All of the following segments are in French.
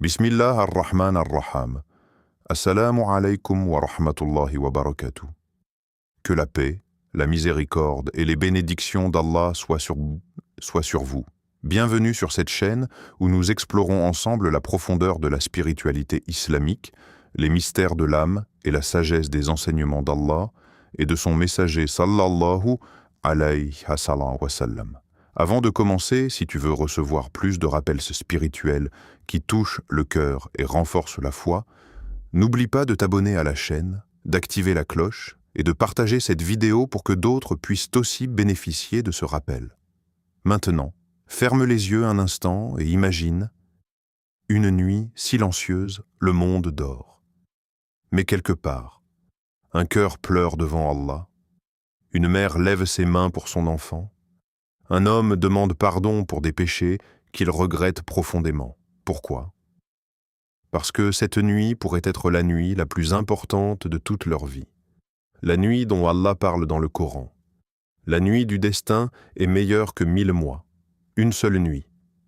Bismillah ar-Rahman ar-Rahim. Assalamu alaikum wa rahmatullahi wa barakatuh. Que la paix, la miséricorde et les bénédictions d'Allah soient sur vous. Bienvenue sur cette chaîne où nous explorons ensemble la profondeur de la spiritualité islamique, les mystères de l'âme et la sagesse des enseignements d'Allah et de son messager sallallahu alayhi wa sallam. Avant de commencer, si tu veux recevoir plus de rappels spirituels qui touchent le cœur et renforcent la foi, n'oublie pas de t'abonner à la chaîne, d'activer la cloche et de partager cette vidéo pour que d'autres puissent aussi bénéficier de ce rappel. Maintenant, ferme les yeux un instant et imagine une nuit silencieuse, le monde dort. Mais quelque part, un cœur pleure devant Allah, une mère lève ses mains pour son enfant, un homme demande pardon pour des péchés qu'il regrette profondément. Pourquoi? Parce que cette nuit pourrait être la nuit la plus importante de toute leur vie. La nuit dont Allah parle dans le Coran. La nuit du destin est meilleure que 1000 mois. Une seule nuit.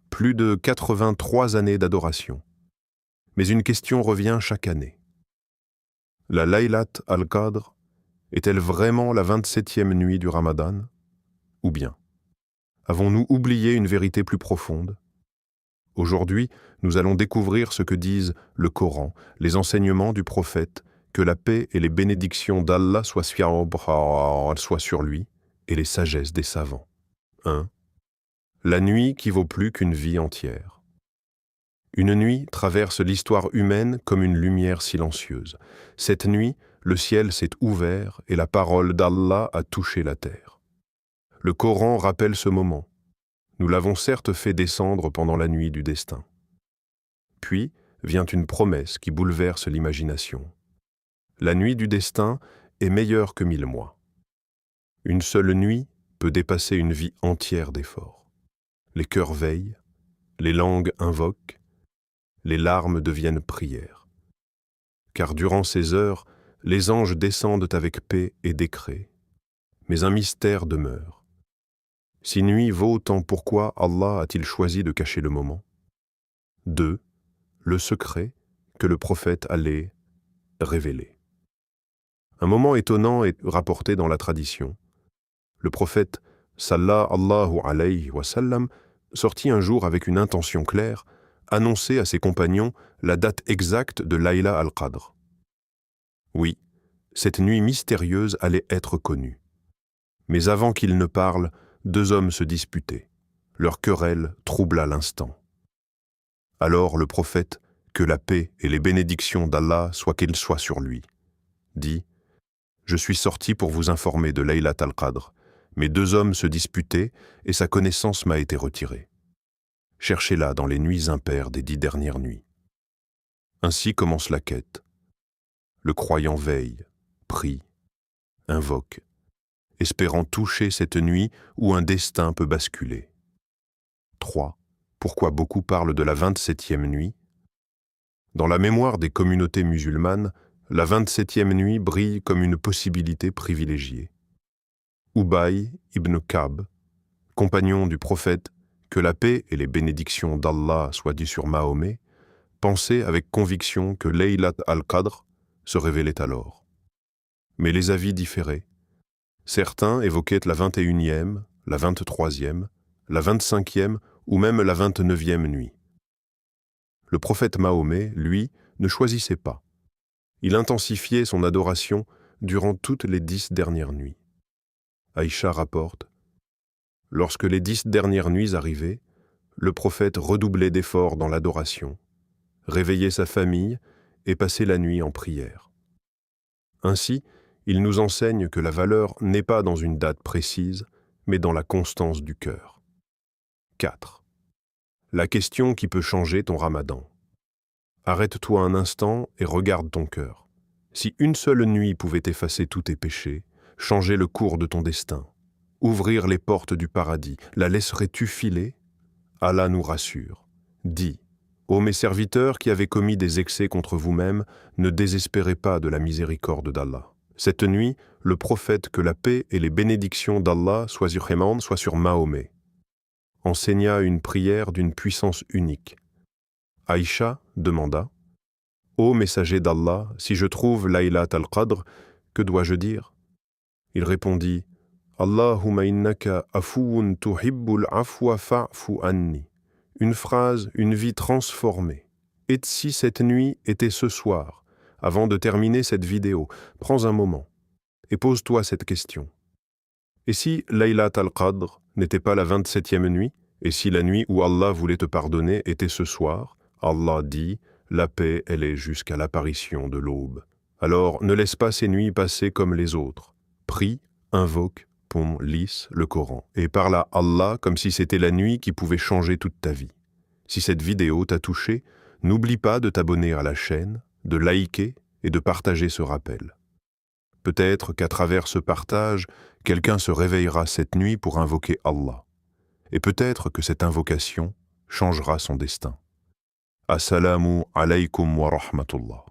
Plus de 83 années d'adoration. Mais une question revient chaque année. La Laylat al-Qadr est-elle vraiment la 27e nuit du Ramadan? Ou bien avons-nous oublié une vérité plus profonde? Aujourd'hui, nous allons découvrir ce que disent le Coran, les enseignements du prophète, que la paix et les bénédictions d'Allah soient sur lui, et les sagesses des savants. 1. La nuit qui vaut plus qu'une vie entière. Une nuit traverse l'histoire humaine comme une lumière silencieuse. Cette nuit, le ciel s'est ouvert et la parole d'Allah a touché la terre. Le Coran rappelle ce moment. Nous l'avons certes fait descendre pendant la nuit du destin. Puis vient une promesse qui bouleverse l'imagination. La nuit du destin est meilleure que 1000 mois. Une seule nuit peut dépasser une vie entière d'efforts. Les cœurs veillent, les langues invoquent, les larmes deviennent prières. Car durant ces heures, les anges descendent avec paix et décret. Mais un mystère demeure. Si nuit vaut autant, pourquoi Allah a-t-il choisi de cacher le moment? 2. Le secret que le prophète allait révéler. Un moment étonnant est rapporté dans la tradition. Le prophète sallallahu alayhi wa sallam sortit un jour avec une intention claire, annoncer à ses compagnons la date exacte de Layla al-Qadr. Oui, cette nuit mystérieuse allait être connue. Mais avant qu'il ne parle, 2 hommes se disputaient. Leur querelle troubla l'instant. Alors le prophète, que la paix et les bénédictions d'Allah qu'elles soient sur lui, dit « Je suis sorti pour vous informer de Laylat al-Qadr, mais 2 hommes se disputaient et sa connaissance m'a été retirée. Cherchez-la dans les nuits impaires des 10 dernières nuits. » Ainsi commence la quête. Le croyant veille, prie, invoque, espérant toucher cette nuit où un destin peut basculer. 3. Pourquoi beaucoup parlent de la 27e nuit? Dans la mémoire des communautés musulmanes, la 27e nuit brille comme une possibilité privilégiée. Ubay ibn Ka'b, compagnon du prophète, que la paix et les bénédictions d'Allah soient dites sur Mahomet, pensait avec conviction que Laylat al-Qadr se révélait alors. Mais les avis différaient. Certains évoquaient la 21e, la 23e, la 25e ou même la 29e nuit. Le prophète Mahomet, lui, ne choisissait pas. Il intensifiait son adoration durant toutes les 10 dernières nuits. Aïcha rapporte « Lorsque les 10 dernières nuits arrivaient, le prophète redoublait d'efforts dans l'adoration, réveillait sa famille et passait la nuit en prière. Ainsi, il nous enseigne que la valeur n'est pas dans une date précise, mais dans la constance du cœur. 4. La question qui peut changer ton ramadan. Arrête-toi un instant et regarde ton cœur. Si une seule nuit pouvait effacer tous tes péchés, changer le cours de ton destin, ouvrir les portes du paradis, la laisserais-tu filer? Allah nous rassure. Dis, ô mes serviteurs qui avez commis des excès contre vous-mêmes, ne désespérez pas de la miséricorde d'Allah. Cette nuit, le prophète, que la paix et les bénédictions d'Allah soient sur Mahomet, enseigna une prière d'une puissance unique. Aïcha, demanda. Ô messager d'Allah, si je trouve Laylat al-Qadr, que dois-je dire? Il répondit, Allahumma innaka afuun tuhibbul afwa fa'fu anni. Une phrase, une vie transformée. Et si cette nuit était ce soir? Avant de terminer cette vidéo, prends un moment et pose-toi cette question. Et si Laylat al-Qadr n'était pas la 27e nuit? Et si la nuit où Allah voulait te pardonner était ce soir? Allah dit, la paix, elle est jusqu'à l'apparition de l'aube. Alors ne laisse pas ces nuits passer comme les autres. Prie, invoque, lise le Coran et parle à Allah comme si c'était la nuit qui pouvait changer toute ta vie. Si cette vidéo t'a touché, n'oublie pas de t'abonner à la chaîne, de liker et de partager ce rappel. Peut-être qu'à travers ce partage, quelqu'un se réveillera cette nuit pour invoquer Allah. Et peut-être que cette invocation changera son destin. Assalamu alaykum wa rahmatullah.